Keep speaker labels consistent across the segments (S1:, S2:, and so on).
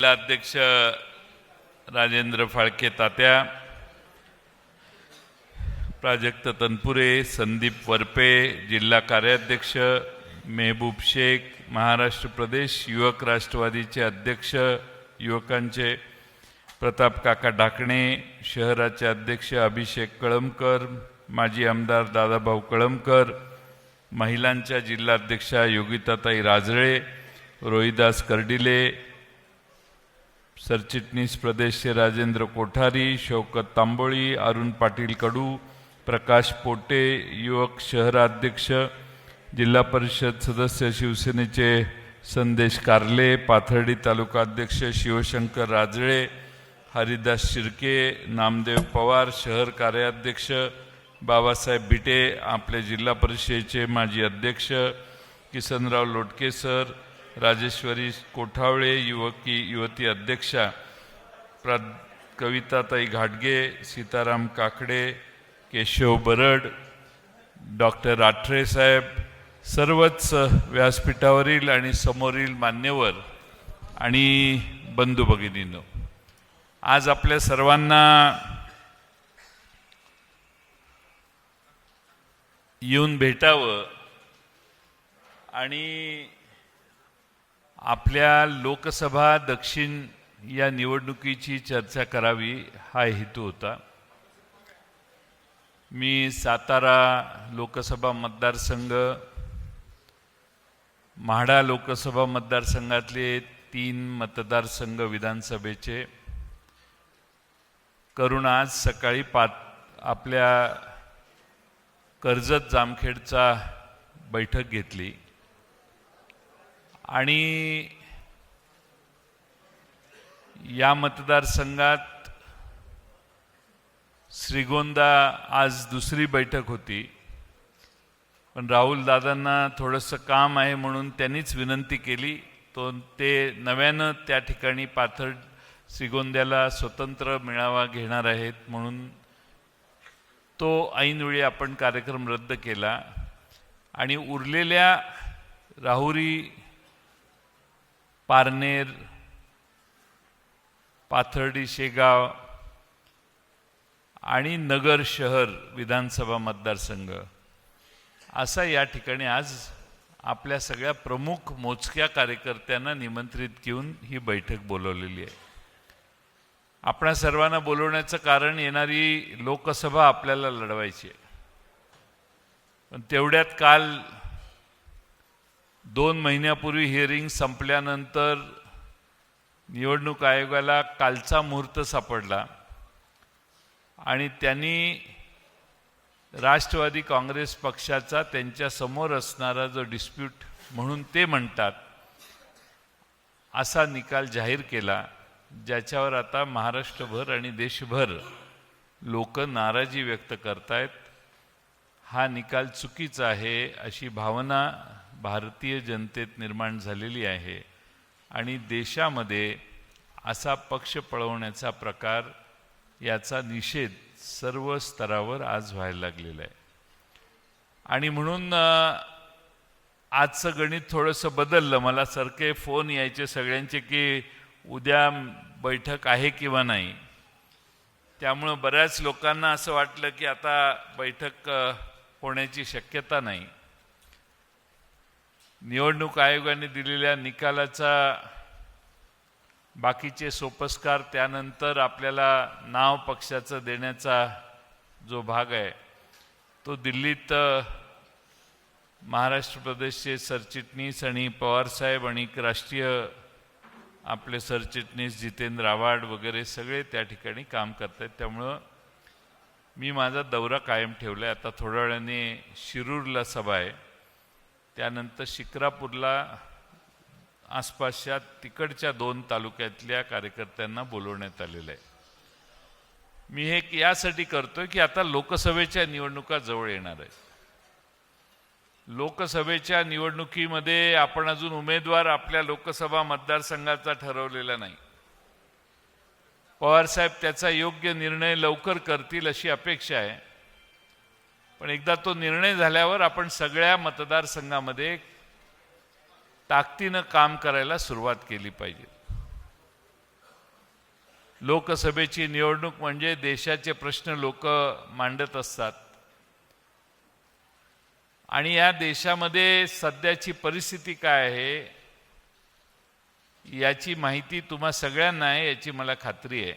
S1: जिल्हाध्यक्ष राजेंद्र फाळके तात्या, प्राजक्त तनपुरे, संदीप वरपे, जिल्हा कार्याध्यक्ष मेहबूब शेख, महाराष्ट्र प्रदेश युवक राष्ट्रवादीचे अध्यक्ष युवकांचे प्रताप काका ढाकणे, शहराचे अध्यक्ष अभिषेक कळमकर, माजी आमदार दादाभाऊ कळमकर, महिलांच्या जिल्हाध्यक्षा योगिताताई राजळे, रोहिदास कर्डिले, सरचिटणीस प्रदेश राजेंद्र कोठारी, शौकत तांबोळी, अरुण पाटील कडू, प्रकाश पोटे, युवक शहराध्यक्ष, जिल्हा परिषद सदस्य शिवसेनेचे संदेश कारले, पाथर्डी तालुका अध्यक्ष शिवशंकर राजळे, हरिदास शिर्के, नामदेव पवार, शहर कार्याध्यक्ष बाबासाहेब बिटे, आपल्या जिल्हा परिषदेचे माजी अध्यक्ष किसनराव लोटके सर, राजेश्वरी कोठावळे, युवती अध्यक्षा कविताताई घाटगे, सीताराम काकडे, केशव बरड, डॉक्टर आठरे साहेब, सर्वच व्यासपीठावरील आणि समोरील मान्यवर आणि बंधू भगिनींनो, आज आपल्या सर्वांना येऊन भेटावं आणि आपल्या लोकसभा दक्षिण या निवडणुकीची चर्चा करावी हा हेतू होता. मी सातारा लोकसभा मतदारसंघ, म्हाडा लोकसभा मतदारसंघातले 3 मतदारसंघ विधानसभेचे करून आज सकाळी आपल्या कर्जत जामखेडचा बैठक घेतली आणि या मतदारसंघात श्रीगोंदा आज दुसरी बैठक होती, पण राहुल दादांना थोडंसं काम आहे म्हणून त्यांनीच विनंती केली. ते नव्यानं त्या ठिकाणी श्रीगोंद्याला स्वतंत्र मेळावा घेणार आहेत म्हणून तो ऐनवेळी आपण कार्यक्रम रद्द केला आणि उरलेल्या राहुरी, पारनेर, पाथर्डी, शेगाव आणि नगर शहर विधानसभा मतदारसंघ असा या ठिकाणी आज आपल्या सगळ्या प्रमुख मोजक्या कार्यकर्त्यांना निमंत्रित घेऊन ही बैठक बोलवलेली आहे. आपणा सर्वांना बोलवण्याचं कारण येणारी लोकसभा आपल्याला लढवायची आहे, पण तेवढ्यात काल 2 महिन्यापूर्वी हिअरिंग संपल्यानंतर निवडणूक आयोगाला कालचा मुहूर्त सापडला आणि त्यांनी राष्ट्रवादी काँग्रेस पक्षाचा त्यांच्या समोर असणारा जो डिस्प्यूट म्हणून ते म्हणतात असा निकाल जाहीर केला, ज्याच्यावर आता महाराष्ट्रभर आणि देशभर लोक नाराजी व्यक्त करतायत. हा निकाल चुकीचा आहे अशी भावना भारतीय जनतेत निर्माण झालेली आहे आणि देशामध्ये असा पक्ष पळवण्याचा प्रकार, याचा निषेध सर्व स्तरावर आज व्हायला लागलेला आहे. आणि म्हणून आजचं गणित थोडंसं बदललं. मला सारखे फोन यायचे सगळ्यांचे की उद्या बैठक आहे किंवा नाही. त्यामुळं बऱ्याच लोकांना असं वाटलं की आता बैठक होण्याची शक्यता नाही. निवडणूक आयोगाने दिलेल्या निकालाचा बाकीचे सोपस्कार, त्यानंतर आपल्याला नाव पक्षाचं देण्याचा जो भाग आहे तो दिल्लीत महाराष्ट्र प्रदेशचे सरचिटणीस आणि पवारसाहेब आणि राष्ट्रीय आपले सरचिटणीस जितेंद्र आव्हाड वगैरे सगळे त्या ठिकाणी काम करत आहेत. त्यामुळं मी माझा दौरा कायम ठेवला आहे. आता थोड्या वेळाने शिरूरला सभा आहे, त्यानंतर शिक्रापूरला आसपासच्या तिकडच्या 2 तालुक्यातल्या कार्यकर्त्यांना बोलवण्यात आलेलं आहे. मी हे यासाठी करतोय की आता लोकसभेच्या निवडणुका जवळ येणार आहेत. लोकसभेच्या निवडणुकीमध्ये आपण अजून उमेदवार आपल्या लोकसभा मतदारसंघाचा ठरवलेला नाही. पवारसाहेब त्याचा योग्य निर्णय लवकर करतील अशी अपेक्षा आहे, पण एकदा तो निर्णय झाल्यावर आपण सगळ्या मतदारसंघामध्ये ताकदीनं काम करायला सुरुवात केली पाहिजे. लोकसभेची निवडणूक म्हणजे देशाचे प्रश्न लोक मांडत असतात आणि या देशामध्ये सध्याची परिस्थिती काय आहे याची माहिती तुम्हा सगळ्यांना आहे, याची मला खात्री आहे.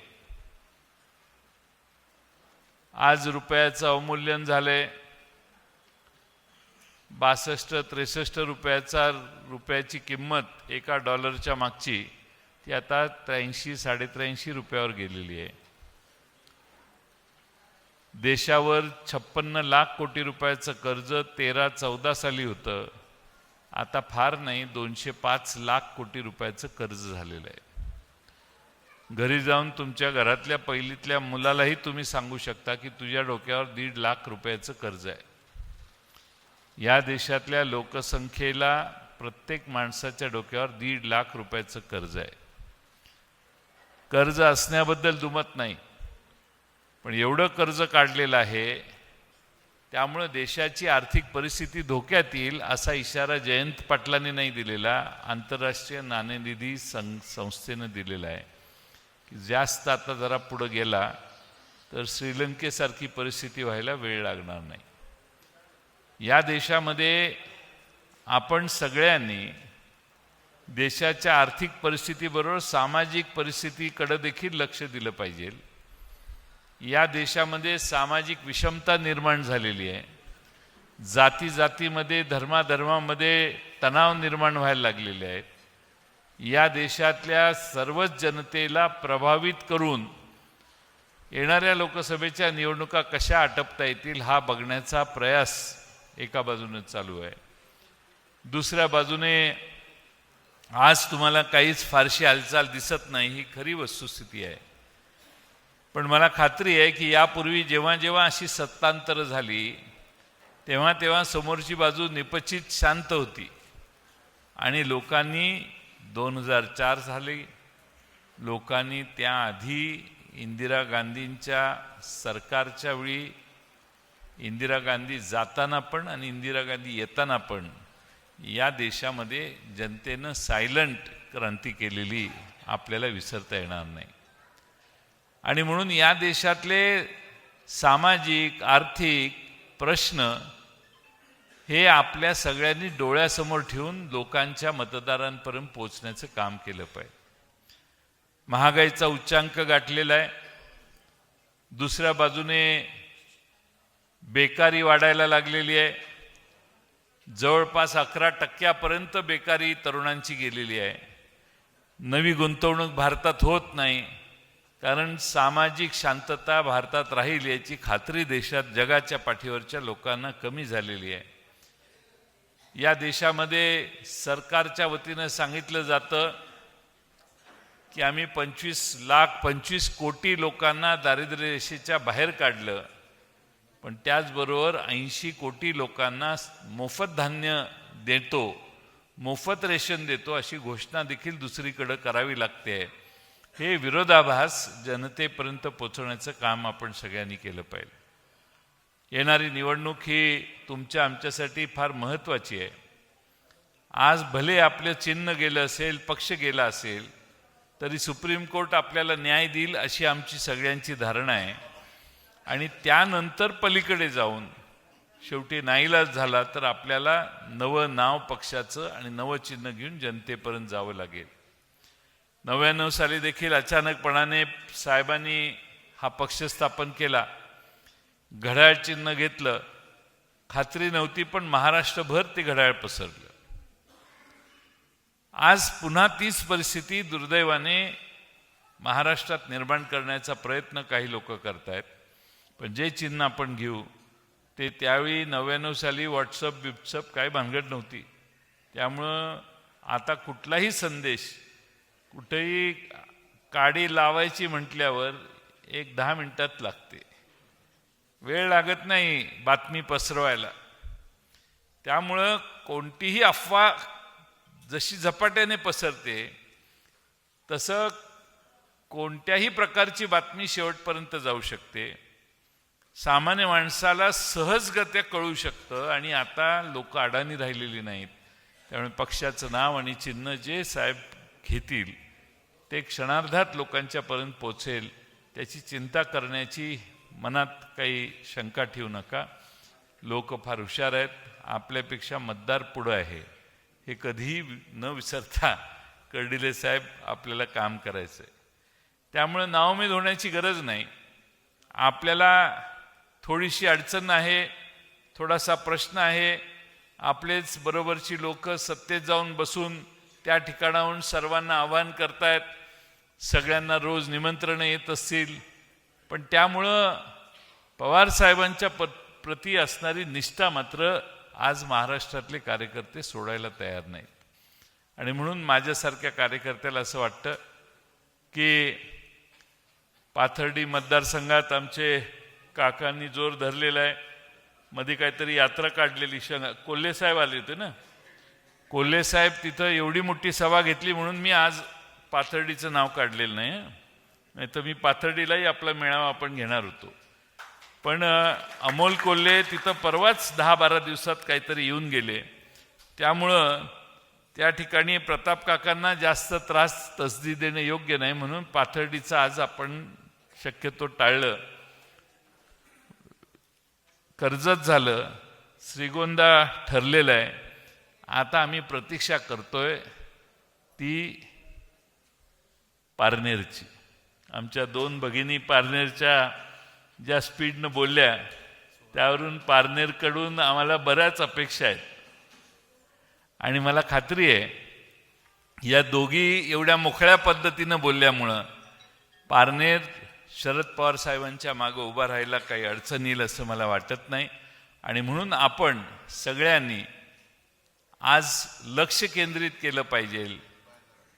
S1: आज रुपयाचं अवमूल्यन झालंय. 62-63 रुपयाची किंमत एका डॉलरच्या मागची ती आता 83-83.5 रुपयावर गेलेली आहे. देशावर 56 लाख कोटी रुपयाचं कर्ज 13-14 साली होतं. आता फार नाही 205 लाख कोटी रुपयाचं कर्ज झालेलं आहे. घरी जाऊन तुमच्या घरातल्या पहिलीतल्या मुलालाही तुम्ही सांगू शकता की तुझ्या डोक्यावर 1.5 लाख रुपयाचं कर्ज आहे. या देशातल्या लोकसंख्येला प्रत्येक माणसाच्या डोक्यावर 1.5 लाख रुपयाचं कर्ज आहे. कर्ज असण्याबद्दल दुमत नाही, पण एवढं कर्ज काढलेलं आहे त्यामुळे देशाची आर्थिक परिस्थिती धोक्यात येईल असा इशारा जयंत पाटलांनी नाही दिलेला, आंतरराष्ट्रीय नाणेनिधी संस्थेनं दिलेला आहे की जास्त आता जरा पुढे गेला तर श्रीलंकेसारखी परिस्थिती व्हायला वेळ लागणार नाही. या देशामध्ये आपण सगळ्यांनी देशाच्या आर्थिक परिस्थितीबरोबर सामाजिक परिस्थितीकडे देखील लक्ष दिलं पाहिजे. या देशामध्ये सामाजिक विषमता निर्माण झालेली आहे. जातीमध्ये धर्मामध्ये तणाव निर्माण व्हायला लागलेले आहेत. या देशातल्या सर्वच जनतेला प्रभावित करून येणाऱ्या लोकसभेच्या निवडणुका कशा आटपता येतील हा बघण्याचा प्रयास एका बाजूने चालू आहे. दुसऱ्या बाजूने आज तुम्हाला काहीच फारशी हालचाल दिसत नाही, ही खरी वस्तुस्थिती आहे. पण मला खात्री आहे की यापूर्वी जेव्हा जेव्हा अशी सत्तांतरं झाली तेव्हा तेव्हा समोरची बाजू निपचित शांत होती आणि लोकांनी 2004 झाली, लोकांनी त्याआधी इंदिरा गांधींच्या सरकारच्या वेळी इंदिरा गांधी जाताना पण आणि इंदिरा गांधी येताना पण या देशामध्ये जनतेनं सायलेंट क्रांती केलेली आपल्याला विसरता येणार नाही. आणि म्हणून या देशातले सामाजिक आर्थिक प्रश्न हे आपल्या सगळ्यांनी डोळ्यासमोर ठेवून लोकांच्या मतदारांपर्यंत पोहोचण्याचं काम केलं पाहिजे. महागाईचा उच्चांक गाठलेला आहे. दुसऱ्या बाजूने बेकारी वाढायला लागलेली आहे. जवळपास 11% बेकारी तरुणांची गेलेली आहे. नवी गुंतवणूक भारतात होत नाही कारण सामाजिक शांतता भारतात राहील याची खात्री देशात जगाच्या पाठीवरच्या लोकांना कमी झालेली आहे. या देशामध्ये सरकारच्या वतीनं सांगितलं जातं की आम्ही 25 कोटी लोकांना दारिद्र्य रेषेच्या बाहेर काढलं, पण त्याचबरोबर 80 कोटी लोकांना मोफत धान्य देतो, मोफत रेशन देतो अशी घोषणा देखील दुसरीकडे करावी लागते. हे विरोधाभास जनतेपर्यंत पोहोचवण्याचं काम आपण सगळ्यांनी केलं पाहिजे. येणारी निवडणूक ही तुमच्या आमच्यासाठी फार महत्त्वाची आहे. आज भले आपलं चिन्ह गेलं असेल, पक्ष गेला असेल, तरी सुप्रीम कोर्ट आपल्याला न्याय देईल अशी आमची सगळ्यांची धारणा आहे. आणि त्यानंतर पलीकडे जाऊन शेवटी नाईलाज झाला तर आपल्याला नवं नाव पक्षाचं आणि नवं चिन्ह घेऊन जनतेपर्यंत जावं लागेल. 99 साली देखील अचानकपणाने साहेबांनी हा पक्ष स्थापन केला, घड्याळ चिन्ह घेतलं, खात्री नव्हती पण महाराष्ट्रभर ते घड्याळ पसरलं. आज पुन्हा तीच परिस्थिती दुर्दैवाने महाराष्ट्रात निर्माण करण्याचा प्रयत्न काही लोक करतायत. पण जे चिन्ह आपण घेऊ ते त्यावेळी 99 साली व्हॉट्सअप काही भानगड नव्हती. त्यामुळं आता कुठलाही संदेश कुठेही काडी लावायची म्हटल्यावर 10 मिनिटात लागते, वेळ लागत नाही बातमी पसरवायला. त्यामुळं कोणतीही अफवा जशी झपाट्याने पसरते तसं कोणत्याही प्रकारची बातमी शेवटपर्यंत जाऊ शकते, सामान्य माणसाला सहजगत्या कळू शकतं. आणि आता लोक अडाणी राहिलेली नाहीत. त्यामुळे पक्षाचं नाव आणि चिन्ह जे साहेब घेतील ते क्षणार्धात लोकांच्यापर्यंत पोचेल त्याची चिंता करण्याची मनात काही शंका ठेवू नका. लोक फार हुशार आहेत, आपल्यापेक्षा मतदार पुढं आहे हे कधीही न विसरता कर्डिले साहेब आपल्याला काम करायचं आहे. त्यामुळे नाउमेद होण्याची गरज नाही. आपल्याला थोडीशी अडचण आहे, थोडासा प्रश्न आहे. आपलेच बरोबरची लोक सत्तेत जाऊन बसून त्या ठिकाणाहून सर्वांना आवाहन करतायत, सगळ्यांना रोज निमंत्रणं येत असतील, पण त्यामुळं पवार साहेबांच्या प्रती असणारी निष्ठा मात्र आज महाराष्ट्रातले कार्यकर्ते सोडायला तयार नाहीत. आणि म्हणून माझ्यासारख्या कार्यकर्त्याला असं वाटतं की पाथर्डी मतदारसंघात आमचे काकांनी जोर धरलेला आहे. मध्ये काहीतरी यात्रा काढलेली, कोल्हे साहेब आले होते ना, कोल्हे साहेब तिथं एवढी मोठी सभा घेतली म्हणून मी आज पाथर्डीचं नाव काढलेलं नाही तर मी पाथर्डीलाही आपला मेळावा आपण घेणार होतो. पण अमोल कोल्हे तिथं परवाच 10-12 दिवसात काहीतरी येऊन गेले. त्यामुळं त्या ठिकाणी प्रताप काकांना जास्त त्रास तसदी देणे योग्य नाही, म्हणून पाथर्डीचं आज आपण शक्यतो टाळलं. कर्जत झालं, श्रीगोंदा ठरलेलं आहे. आता आम्ही प्रतीक्षा करतोय ती पारनेरची. आमच्या 2 भगिनी पारनेरच्या ज्या स्पीडनं बोलल्या त्यावरून पारनेरकडून आम्हाला बऱ्याच अपेक्षा आहेत. आणि मला खात्री आहे या दोघी एवढ्या मोकळ्या पद्धतीनं बोलल्यामुळं पारनेर शरद पवार साहेबांच्या मागं उभा राहायला काही अडचण येईल असं मला वाटत नाही. आणि म्हणून आपण सगळ्यांनी आज लक्ष केंद्रित केलं पाहिजे,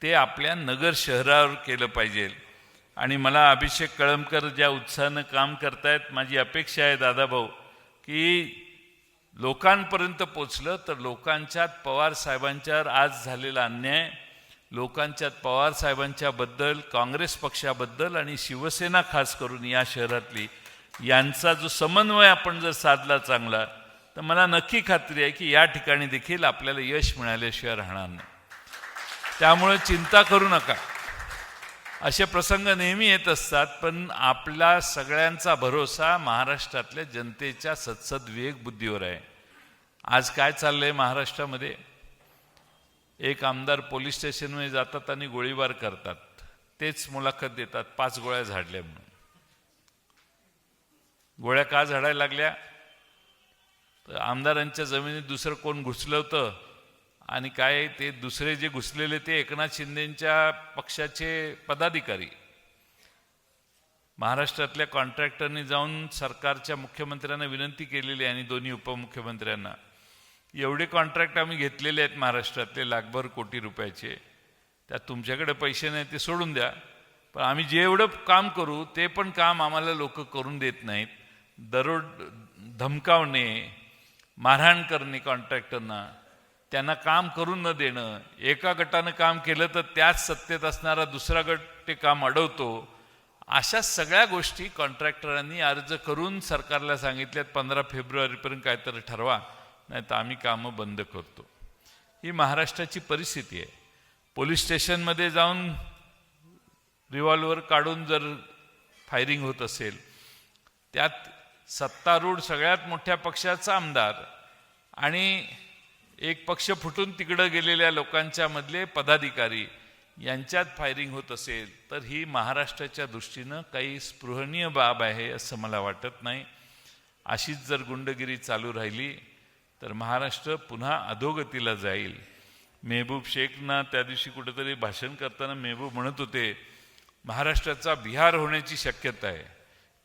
S1: ते आपल्या नगर शहरावर केलं पाहिजे. आणि मला अभिषेक कळमकर ज्या उत्साहानं काम करतायत, माझी अपेक्षा आहे दादाभाऊ की लोकांपर्यंत पोचलं तर लोकांच्यात पवार साहेबांच्यावर आज झालेला अन्याय, लोकांच्यात पवार साहेबांच्याबद्दल, काँग्रेस पक्षाबद्दल आणि शिवसेना खास करून या शहरातली यांचा जो समन्वय आपण जर साधला चांगला, तर मला नक्की खात्री आहे की या ठिकाणी देखील आपल्याला यश मिळाल्याशिवाय राहणार नाही. त्यामुळे चिंता करू नका. असे प्रसंग नेहमी येत असतात, पण आपला सगळ्यांचा भरोसा महाराष्ट्रातल्या जनतेच्या सत्सद विवेक बुद्धीवर आहे. आज काय चाललंय महाराष्ट्रामध्ये, एक आमदार पोलीस स्टेशनमध्ये जातात आणि गोळीबार करतात, तेच मुलाखत देतात 5 गोळ्या झाडल्या म्हणून. गोळ्या का झाडायला लागल्या, तर आमदारांच्या जमिनीत दुसरं कोण घुसलं होतं आणि काय ते दुसरे जे घुसलेले ते एकनाथ शिंदेंच्या पक्षाचे पदाधिकारी. महाराष्ट्रातल्या कॉन्ट्रॅक्टरनी जाऊन सरकारच्या मुख्यमंत्र्यांना विनंती केलेली आणि दोन्ही उपमुख्यमंत्र्यांना, एवढे कॉन्ट्रॅक्ट आम्ही घेतलेले आहेत महाराष्ट्रातले लाखभर कोटी रुपयाचे, त्यात तुमच्याकडे पैसे नाही ते सोडून द्या, पण आम्ही जे एवढं काम करू ते पण काम आम्हाला लोक करून देत नाहीत. दरोड धमकावणे, मारहाण करणे कॉन्ट्रॅक्टरना, त्यांना काम करून न देणं, एका गटानं काम केलं तर त्याच सत्तेत असणारा दुसरा गट ते काम अडवतो. अशा सगळ्या गोष्टी कॉन्ट्रॅक्टरांनी अर्ज करून सरकारला सांगितल्यात 15 फेब्रुवारीपर्यंत काहीतरी ठरवा, नाही तर आम्ही कामं बंद करतो. ही महाराष्ट्राची परिस्थिती आहे. पोलीस स्टेशनमध्ये जाऊन रिव्हॉल्वर काढून जर फायरिंग होत असेल, त्यात सत्तारूढ सगळ्यात मोठ्या पक्षाचा आमदार आणि एक पक्ष फुटून तिकडं गेलेल्या लोकांच्या मधले पदाधिकारी यांच्यात फायरिंग होत असेल, तर ही महाराष्ट्राच्या दृष्टीनं काही स्पृहणीय बाब आहे असं मला वाटत नाही. अशीच जर गुंडगिरी चालू राहिली तर महाराष्ट्र पुन्हा अधोगतीला जाईल. मेहबूब शेखना त्या दिवशी कुठेतरी भाषण करताना मेहबूब म्हणत होते महाराष्ट्राचा बिहार होण्याची शक्यता आहे.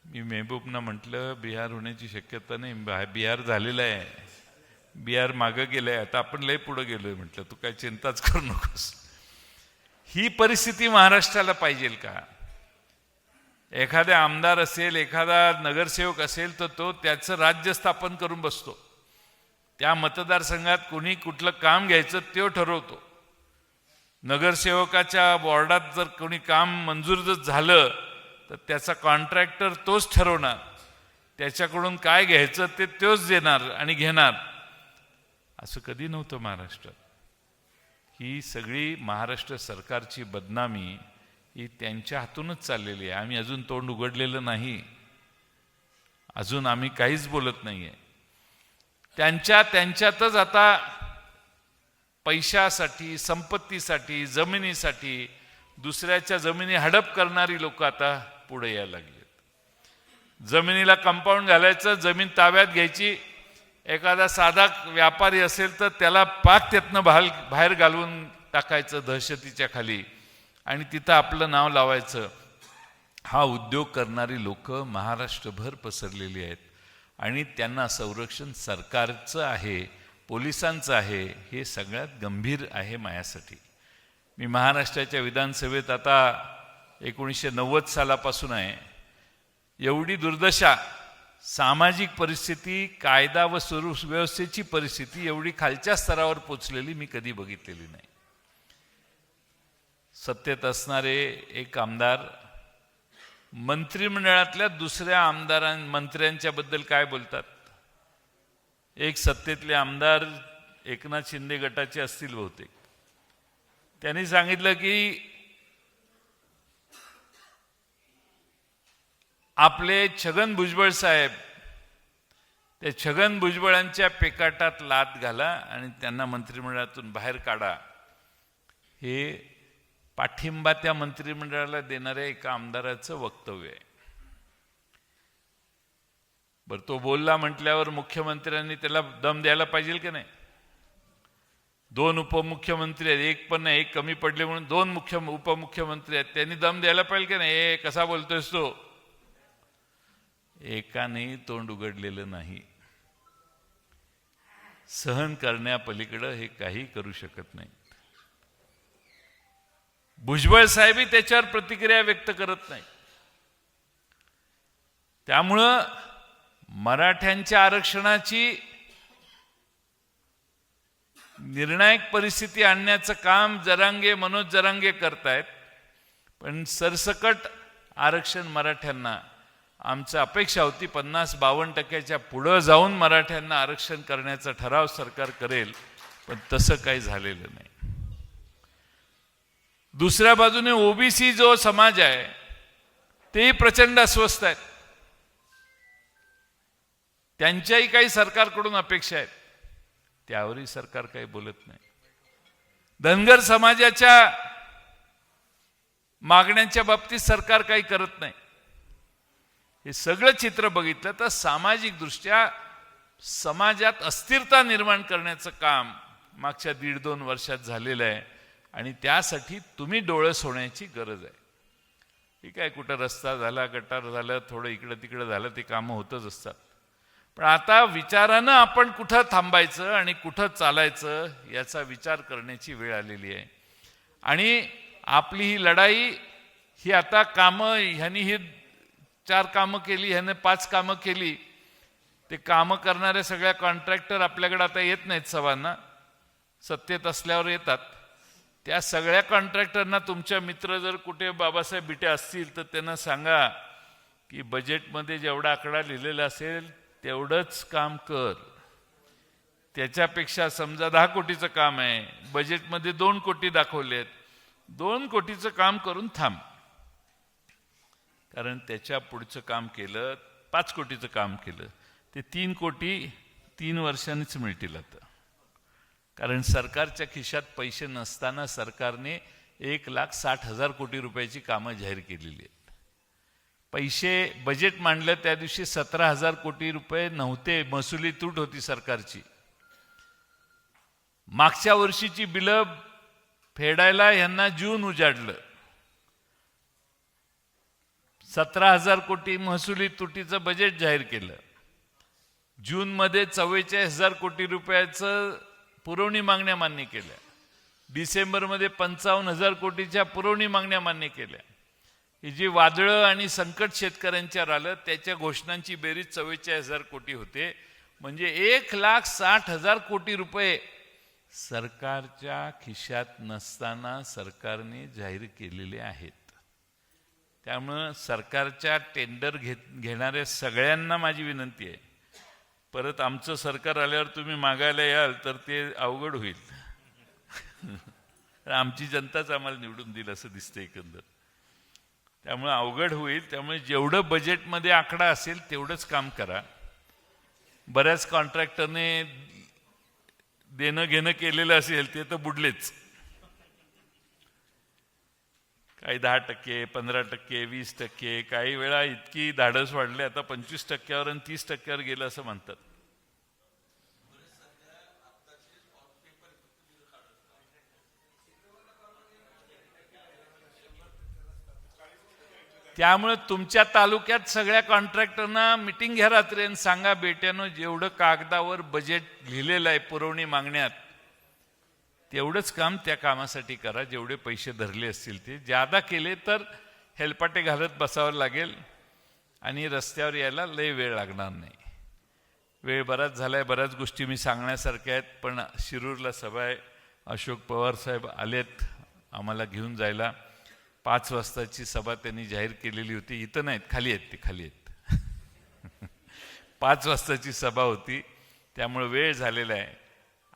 S1: मी मेहबूबना म्हटलं बिहार होण्याची शक्यता नाही, बिहार झालेला आहे, बिहार मागं गेलंय, आता आपण लय पुढे गेलोय. म्हटलं तू काय चिंताच करू नकोस. ही परिस्थिती महाराष्ट्राला पाहिजे का? एखादा आमदार असेल, एखादा नगरसेवक असेल तर तो त्याचं राज्य स्थापन करून बसतो. त्या मतदारसंघात कोणी कुठलं काम घ्यायचं तो ठरवतो. नगरसेवकाच्या बोर्डात जर कोणी काम मंजूर जर झालं तर त्याचा कॉन्ट्रॅक्टर तोच ठरवणार, त्याच्याकडून काय घ्यायचं ते तोच देणार आणि घेणार. असं कधी नव्हतं महाराष्ट्रात. ही सगळी महाराष्ट्र सरकारची बदनामी ही त्यांच्या हातूनच चाललेली आहे. आम्ही अजून तोंड उघडलेलं नाही, अजून आम्ही काहीच बोलत नाहीये. त्यांच्यातच आता पैशासाठी, संपत्तीसाठी, जमिनीसाठी दुसऱ्याच्या जमिनी हडप करणारी लोक आता पुढे यायला लागलेत. जमिनीला कंपाऊंड घालायचं, जमीन ताब्यात घ्यायची. एखादा साधा व्यापारी असेल तर त्याला पाक त्यातनं बाहेर घालवून टाकायचं दहशतीच्या खाली आणि तिथं आपलं नाव लावायचं. हा उद्योग करणारी लोक महाराष्ट्रभर पसरलेली आहेत आणि त्यांना संरक्षण सरकारचं आहे, पोलिसांचं आहे. हे सगळ्यात गंभीर आहे माझ्यासाठी. मी महाराष्ट्राच्या विधानसभेत आता 1990 सालापासून आहे. एवढी दुर्दशा, सामाजिक परिस्थिती, कायदा व सुव्यवस्थेची परिस्थिती एवढी खालच्या स्तरावर पोचलेली मी कधी बघितलेली नाही. सत्तेत असणारे एक आमदार मंत्रिमंडळातल्या दुसऱ्या मंत्र्यांच्या बद्दल काय बोलतात. एक सत्तेतले आमदार एकनाथ शिंदे गटाचे असतील बहुतेक, त्यांनी सांगितलं की आपले छगन भुजबळ साहेब, त्या छगन भुजबळांच्या पेकाटात लाथ घाला आणि त्यांना मंत्रिमंडळातून बाहेर काढा. हे पाठिंबा त्या मंत्रिमंडळाला देणाऱ्या एका आमदाराचं वक्तव्य आहे. बरं, तो बोलला म्हटल्यावर मुख्यमंत्र्यांनी त्याला दम द्यायला पाहिजे की नाही. 2 उपमुख्यमंत्री आहेत, एक पण नाही, एक कमी पडले म्हणून 2 उपमुख्यमंत्री आहेत, त्यांनी दम द्यायला पाहिजे की नाही. हे कसा बोलतोयस तो. एकाने तोंड उघडलेलं नाही. सहन करण्यापलीकडे हे काही करू शकत नाही. भुजबळ साहेबही त्याच्यावर प्रतिक्रिया व्यक्त करत नाही. त्यामुळं मराठ्यांच्या आरक्षणाची निर्णायक परिस्थिती आणण्याचं काम मनोज जरांगे करतायत. पण सरसकट आरक्षण मराठ्यांना, आमचं अपेक्षा होती 50-52% पुढं जाऊन मराठ्यांना आरक्षण करण्याचा ठराव सरकार करेल, पण तसं काही झालेलं नाही. दुसऱ्या बाजूने ओबीसी जो समाज आहे तेही प्रचंड अस्वस्थ आहेत. त्यांच्याही काही सरकारकडून अपेक्षा आहेत, त्यावरही सरकार काही बोलत नाही. धनगर समाजाच्या मागण्यांच्या बाबतीत सरकार काही करत नाही. हे सगळं चित्र बघितलं तर सामाजिक दृष्ट्या समाजात अस्थिरता निर्माण करण्याचं काम मागच्या 1.5-2 वर्षात झालेलं आहे आणि त्यासाठी तुम्ही डोळस होण्याची गरज आहे. ठीक आहे, कुठं रस्ता झाला, गटार झालं, थोडं इकडं तिकडं झालं, ते कामं होतच असतात. पण आता विचारानं आपण कुठं थांबायचं आणि कुठं चालायचं याचा विचार करण्याची वेळ आलेली आहे. आणि आपली ही लढाई ही आता कामं, ह्यांनी ही 4 कामं केली, ह्याने 5 कामं केली, ते कामं करणारे सगळ्या कॉन्ट्रॅक्टर आपल्याकडे आता येत नाहीत. सवांना सत्तेत असल्यावर येतात. त्या सगळ्या कॉन्ट्रॅक्टरना तुमच्या मित्र जर कुठे बाबासाहेब बिटे असतील तर त्यांना सांगा की बजेटमध्ये जेवढा आकडा लिहिलेला असेल तेवढंच काम कर. त्याच्यापेक्षा समजा 10 कोटीचं काम आहे, बजेटमध्ये 2 कोटी दाखवलेत, 2 कोटीचं काम करून थांब. कारण त्याच्या पुढचं काम केलं, 5 कोटीचं काम केलं, ते 3 कोटी 3 वर्षांनीच मिळतील. आता कारण सरकारच्या खिशात पैसे नसताना सरकारने 1,60,000 कोटी रुपयाची कामं जाहीर केलेली आहेत. पैसे बजेट मांडलं त्या दिवशी 17,000 कोटी रुपये नव्हते, महसुली तूट होती सरकारची. मागच्या वर्षीची बिलं फेडायला यांना जून उजाडलं. 17,000 कोटी महसुली तुटीचं बजेट जाहीर केलं. जूनमध्ये 44,000 कोटी रुपयाचं पुरवणी मागण्या मान्य केल्या. डिसेंबरमध्ये 55,000 कोटीच्या पुरवणी मागण्या मान्य केल्या. ही जी वादळं आणि संकट शेतकऱ्यांच्यावर आलं त्याच्या घोषणांची बेरीज 44,000 कोटी होते. म्हणजे 1,60,000 कोटी रुपये सरकारच्या खिशात नसताना सरकारने जाहीर केलेले आहेत. त्यामुळं सरकारच्या टेंडर घेणाऱ्या सगळ्यांना माझी विनंती आहे, परत आमचं सरकार आल्यावर तुम्ही मागायला याल तर ते अवघड होईल. आमची जनताच आम्हाला निवडून दिलं असं दिसतं एकंदर. त्यामुळे अवघड होईल. त्यामुळे जेवढं बजेटमध्ये आकडा असेल तेवढंच काम करा. बऱ्याच कॉन्ट्रॅक्टरने देणं घेणं केलेलं असेल ते तर बुडलेच. काही 10%, 15%, 20%, काही वेळा इतकी धाडस वाढले आता 25%वर आणि 30%वर गेलं असं म्हणतात. त्यामुळे तुमच्या तालुक्यात सगळ्या कॉन्ट्रॅक्टरना मिटिंग घ्या रात्री आणि सांगा, बेट्यानं जेवढं कागदावर बजेट लिहिलेलं आहे पुरवणी मागण्यात तेवढंच काम त्या कामासाठी करा. जेवढे पैसे धरले असतील ते ज्यादा केले तर हेलपाटे घालत बसावं लागेल आणि रस्त्यावर यायला लय वेळ लागणार नाही. वेळ बराच झालाय, बऱ्याच गोष्टी मी सांगण्यासारख्या आहेत, पण शिरूरला सभा आहे. अशोक पवार साहेब आलेत आम्हाला घेऊन जायला. 5 वाजताची सभा त्यांनी जाहीर केलेली होती. इथं नाहीत, खाली आहेत, ते खाली आहेत. 5 वाजताची सभा होती, त्यामुळे वेळ झालेला आहे.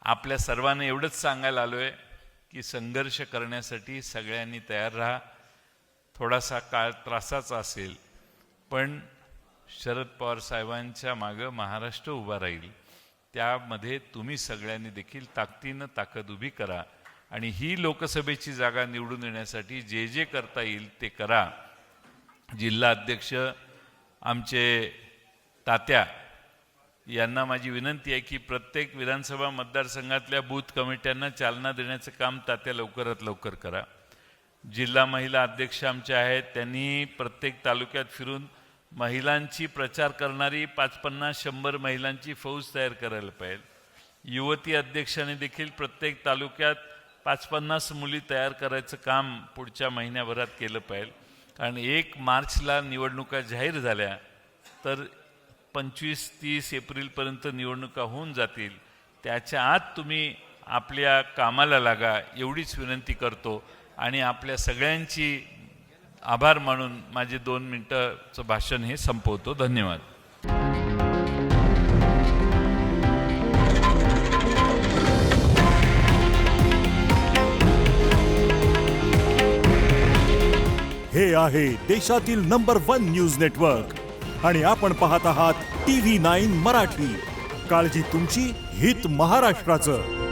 S1: आपल्या सर्वांना एवढंच सांगायला आलोय की संघर्ष करण्यासाठी सगळ्यांनी तयार राहा. थोडासा काळ त्रासाचा असेल, पण शरद पवार साहेबांच्या मागं महाराष्ट्र उभा राहील. त्यामध्ये तुम्ही सगळ्यांनी देखील ताकदीनं ताकद उभी करा आणि ही लोकसभेची जागा निवडून येण्यासाठी जे जे करता येईल ते करा. जिल्हा अध्यक्ष आमचे तात्या यांना माझी विनंती आहे की प्रत्येक विधानसभा मतदारसंघातल्या बूथ कमिट्यांना चालना देण्याचं काम तात्या लवकरात लवकर करा. जिल्हा महिला अध्यक्ष आमच्या आहेत, त्यांनी प्रत्येक तालुक्यात फिरून महिलांची प्रचार करणारी 50-100 महिलांची फौज तयार करायला पाहिजे. युवती अध्यक्षांनी देखील प्रत्येक तालुक्यात 50-50 मुली तयार करायचं काम पुढच्या महिन्याभरात केलं पाहिजे. कारण 1 मार्चला निवडणुका जाहीर झाल्या तर 25-30 एप्रिलपर्यंत निवडणुका होऊन जातील. त्याच्या आत तुम्ही आपल्या कामाला लागा एवढीच विनंती करतो आणि आपल्या सगळ्यांची आभार मानून माझे 2 मिनिटाचं भाषण हे संपवतो. धन्यवाद.
S2: हे आहे देशातील नंबर 1 न्यूज नेटवर्क आणि आपण पाहत आहात TV9 मराठी. काळजी तुमची, हित महाराष्ट्राचं.